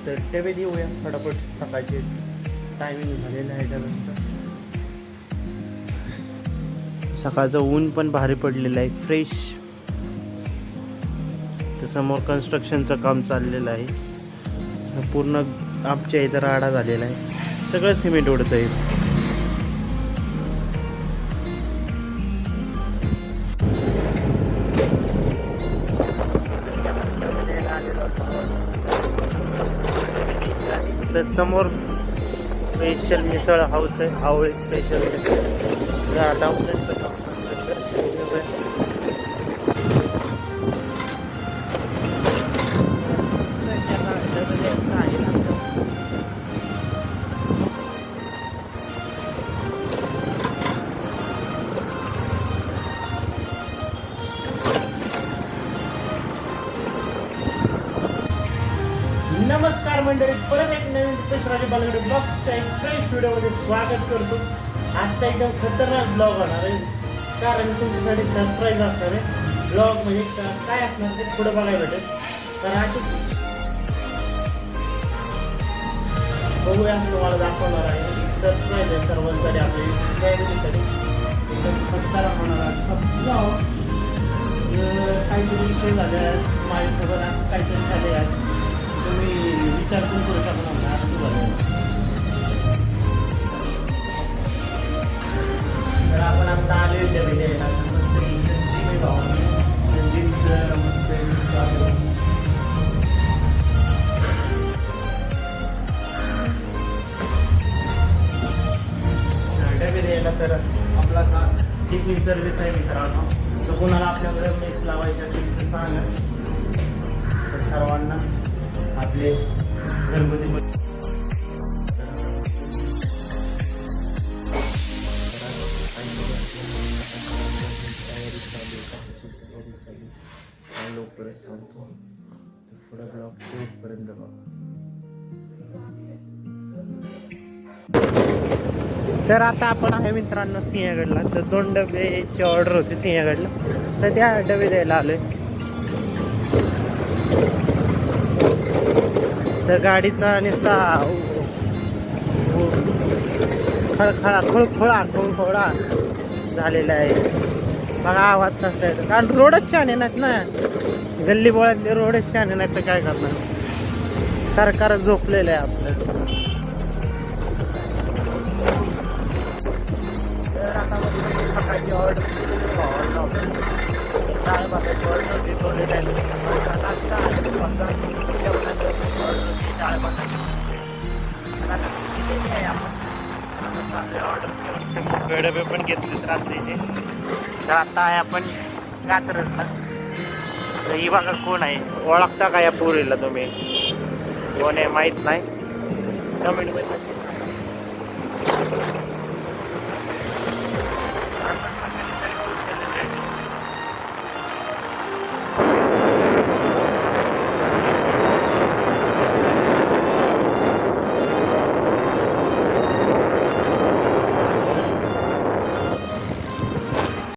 तर डबे देऊया फटाफट. सकाळचे टायमिंग झालेलं आहे डब्यांचं. सकाळचं ऊन पण भारी पडलेलं आहे, फ्रेश. तर समोर कन्स्ट्रक्शनचं काम चाललेलं आहे. पूर्ण आमच्या इथं राडा झालेला आहे, सगळं सिमेंट उडत आहे. तर समोर स्पेशल मिसळ हाऊस आहे, आवळे स्पेशल. नमस्कार मंडळी, परत एक नवीन पेशराजे बालगडे ब्लॉगच्या एक फ्रेश व्हिडिओमध्ये स्वागत करतो. आजचा एकदम खतरनाक ब्लॉग होणार आहे, कारण तुमच्यासाठी सरप्राईज असणार आहे. ब्लॉग म्हणजे काय असणार ते पुढे बघायला भेटेल. तर अशी बघूया, तुम्हाला दाखवणार आहे. सरप्राईज आहे सर्वांसाठी, आपल्या फॅमिलीसाठी. एकदम खतरनाक होणार आजचा ब्लॉग. काहीतरी विषय झाले आज माझ्यासोबत, असं काहीतरी झाले आज. तुम्ही विचार पण करू शकणार नाही, असं झालं. तर आपण आता आले डबे द्यायला. मस्त जिम भाऊ, जिमचं मस्त चालू. डबे द्यायला तर आपला टिफिन सर्व्हिस आहे मित्रांनो. तर कोणाला आपल्याकडे मेस लावायची असेल तर सांगा. तर सर्वांना आपले घरगुती लवकरच सांगतो. पुढे ब्लॉग शेवटपर्यंत बघा. तर आता आपण आहे मित्रांनो सिंहगडला. तर 2 डब्याची ऑर्डर होती सिंहगडला, तर त्या डबे द्यायला आलोय. तर गाडीचा नुसता खळखळा झालेला आहे. बघा आवाज कसा आहे, कारण रोडच छान नाहीत ना, गल्ली बोळातले रोडच छान नाहीत. तर काय करणार, सरकार झोपलेलं आहे आपलं. तर आता सकाळची ऑर्डर डबे पण घेतलेत रात्रीचे. तर आता आहे आपण कात्रजला. तर ही बघा कोण आहे, ओळखता का या पोरीला तुम्ही? कोण आहे माहित नाही, कमेंट मध्ये